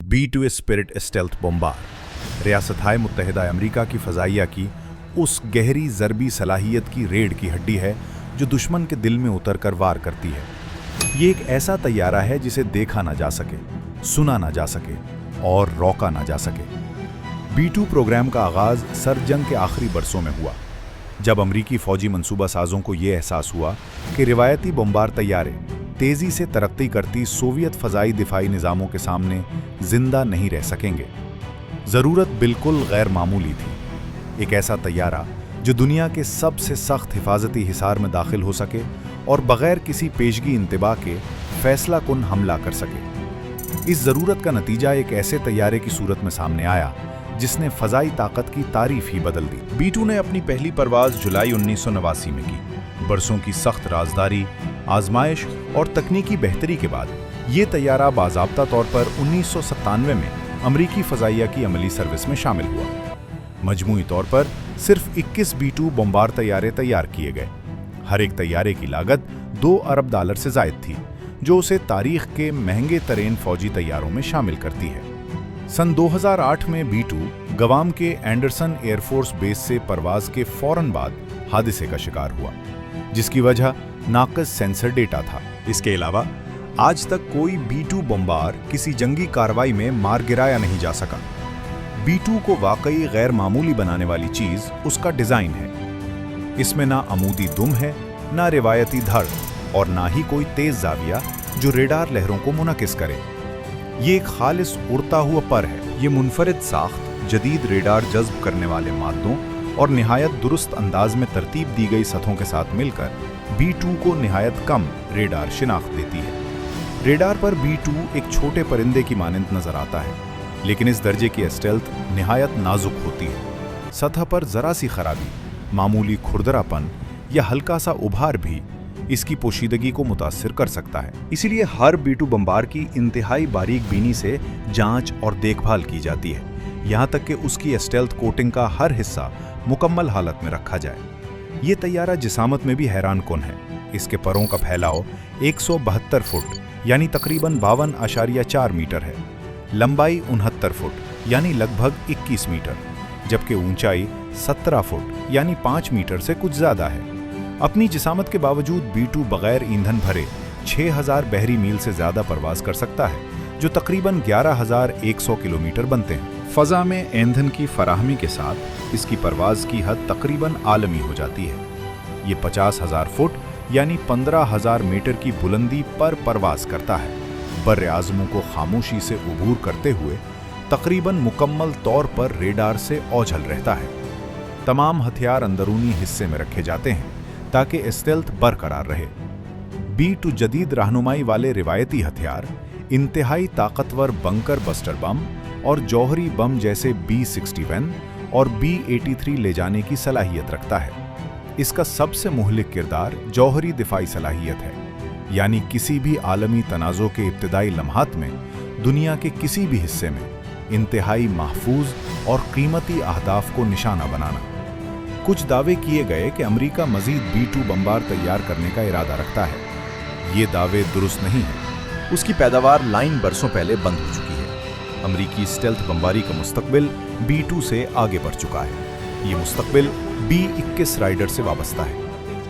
B-2 spirit stealth bomber रियासत-ए मुत्तहिदा America की फ़ज़ाइया की उस गहरी ज़रबी सलाहियत की रीढ़ की हड्डी है जो दुश्मन के दिल में उतरकर वार करती है। ये एक ऐसा तैयारा है जिसे देखा ना जा सके, सुना ना जा सके और रोका ना जा सके। B-2 प्रोग्राम का आगाज़ सर्द जंग के आखिरी बरसों में हुआ, जब अमरीकी फ़ौजी मंसूबा साज़ों को ये एहसास हुआ कि रिवायती बम्बार तैयारे तेज़ी से तरक्की करती सोवियत फ़ज़ाई दिफाई निज़ामों के सामने ज़िंदा नहीं रह सकेंगे। ज़रूरत बिल्कुल गैर मामूली थी, एक ऐसा तैयारा जो दुनिया के सबसे सख्त हिफाजती हिसार में दाखिल हो सके और बग़ैर किसी पेशगी इंतबा के फ़ैसला कुन हमला कर सके। इस ज़रूरत का नतीजा एक ऐसे तैयारे की सूरत में सामने आया जिसने फ़ज़ाई ताकत की तारीफ़ ही बदल दी। B-2 ने अपनी पहली परवाज़ जुलाई 1989 में की। बरसों की सख्त राजदारी, आजमाइश और तकनीकी बेहतरी के बाद ये तैयारा बाज़ाब्ता तौर पर 1997 में अमरीकी फ़ज़ाइया की अमली सर्विस में शामिल हुआ। मजमूई तौर पर सिर्फ 21 B-2 बम्बार तैयारे तैयार किए गए। हर एक तैयारे की लागत $2 अरब से ज़ायद थी, जो उसे तारीख़ के महंगे तरीन फ़ौजी तैयारों में शामिल करती है। सन 2008 में B-2 गवाम के एंडरसन एयरफोर्स बेस से परवाज़ के फ़ौरन बाद हादसे का शिकार हुआ, जिसकी वजह नाक़िस सेंसर डेटा था। इसके अलावा आज तक कोई B-2 बम्बार किसी जंगी कार्रवाई में मार गिराया नहीं जा सका। B-2 को वाकई गैर मामूली बनाने वाली चीज़ उसका डिज़ाइन है। इसमें ना अमूदी दुम है, ना रिवायती धड़ और ना ही कोई तेज़ ज़ाविया जो रेडार लहरों को मुनकिस करे। ये एक खालिस उड़ता हुआ पर है। ये मुनफरिद साख्त, जदीद रेडार जज्ब करने वाले मादों और निहायत दुरुस्त अंदाज में तरतीब दी गई सतहों के साथ मिलकर B-2 को निहायत कम रेडार शिनाख्त देती है। रेडार पर B-2 एक छोटे परिंदे की मानंद नजर आता है, लेकिन इस दर्जे की स्टेल्थ निहायत नाजुक होती है। सतह पर जरा सी खराबी, मामूली खुरदरापन या हल्का सा उभार भी इसकी पोशीदगी को मुतासिर कर सकता है। इसीलिए हर B-2 बम्बार की इंतहाई बारीक बीनी से जांच और देखभाल की जाती है, यहाँ तक कि उसकी स्टेल्थ कोटिंग का हर हिस्सा मुकम्मल हालत में रखा जाए। ये तैयारा जिसामत में भी हैरान कुन है। इसके परों का फैलाव 172 फुट यानी तकरीबन 52.4 मीटर है, लंबाई 69 फुट यानी लगभग 21 मीटर, जबकि ऊंचाई 17 फुट यानी 5 मीटर से कुछ ज़्यादा है। अपनी जिसामत के बावजूद B-2 बगैर ईंधन भरे 6000 बहरी मील से ज़्यादा परवाज़ कर सकता है, जो तकरीबन 11,100 किलोमीटर बनते हैं। फ़ज़ा में ईंधन की फराहमी के साथ इसकी परवाज़ की हद तकरीबन आलमी हो जाती है। ये 50,000 फुट यानी 15,000 मीटर की बुलंदी पर परवाज़ करता है, बर्र आज़मों को खामोशी से उबूर करते हुए तकरीबन मुकम्मल तौर पर रेडार से ओझल रहता है। तमाम हथियार अंदरूनी हिस्से में रखे जाते हैं ताकि स्टेल्थ बरकरार रहे। B-2 जदीद रहनुमाई वाले रिवायती हथियार, इंतहाई ताकतवर बंकर बस्टर बम और जौहरी बम जैसे B-61 और B-83 ले जाने की सलाहियत रखता है। इसका सबसे मुहलिक किरदार जौहरी दिफाई सलाहियत है, यानी किसी भी आलमी तनाज़ो के इब्तिदाई लम्हात में दुनिया के किसी भी हिस्से में इंतहाई महफूज और कीमती अहदाफ को निशाना बनाना। कुछ दावे किए गए कि अमेरिका मज़ीद B-2 बम्बार तैयार करने का इरादा रखता है। ये दावे दुरुस्त नहीं है। उसकी पैदावार लाइन बरसों पहले बंद हो चुकी है। अमरीकी स्टेल्थ बम्बारी का मुस्तकबिल B-2 से आगे बढ़ चुका है। ये मुस्तकबिल B-21 राइडर से वाबस्ता है।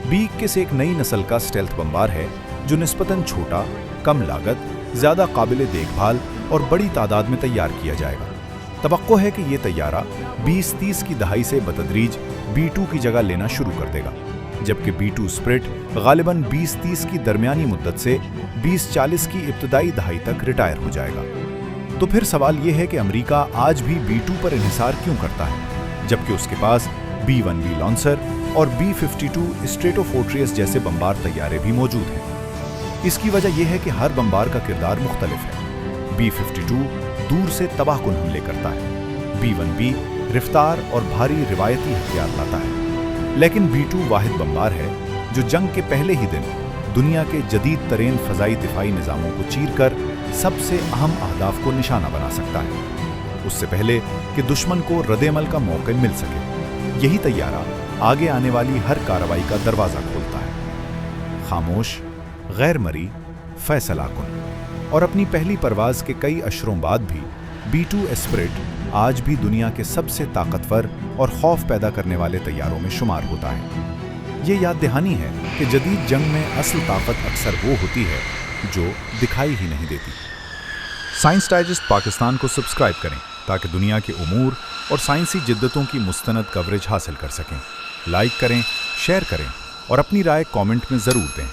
B-21 एक नई नस्ल का स्टेल्थ बम्बार है जो निस्बतन छोटा, कम लागत, ज़्यादा काबिल देखभाल और बड़ी तादाद में तैयार किया जाएगा। तवक्को है कि ये तैयारा 2030 की दहाई से बतदरीज B-2 की जगह लेना शुरू कर देगा, जबकि B-2 स्पिरिट गालिबन 2030 की दरमियानी मुद्दत से 2040 की इब्तदाई दहाई तक रिटायर हो जाएगा। तो फिर सवाल ये है कि अमेरिका आज भी B-2 पर इन्हिसार क्यों करता है, जबकि उसके पास B-1B लॉन्सर और B-52 स्ट्रेटोफोर्ट्रियस जैसे बम्बार तैयारे भी मौजूद हैं। इसकी वजह यह है कि हर बम्बार का किरदार मुख्तलिफ है। B-52 दूर से तबाहकुन हमले करता है, B-1B रफ्तार और भारी रिवायती हथियार लाता है, लेकिन B-2 वाहिद बम्बार है जो जंग के पहले ही दिन दुनिया के जदीद तरीन फ़ज़ाई दिफाई निज़ामों को चीर कर सबसे अहम अहदाफ को निशाना बना सकता है, उससे पहले कि दुश्मन को रद्द-ए-अमल का मौका मिल सके। यही तैयारा आगे आने वाली हर कार्रवाई का दरवाज़ा खोलता है। खामोश, गैर मरी, फैसला कुन और अपनी पहली परवाज़ के कई अशरों बाद भी B-2 एस्पिरिट आज भी दुनिया के सबसे ताकतवर और खौफ पैदा करने वाले तैयारों में शुमार होता है। ये याद दहानी है कि जदीद जंग में असल ताकत अक्सर वो होती है जो दिखाई ही नहीं देती। साइंस डाइजेस्ट पाकिस्तान को सब्सक्राइब करें ताकि दुनिया के उमूर और साइंसी जिद्दतों की मुस्तनद कवरेज हासिल कर सकें। लाइक करें, शेयर करें और अपनी राय कमेंट में ज़रूर दें।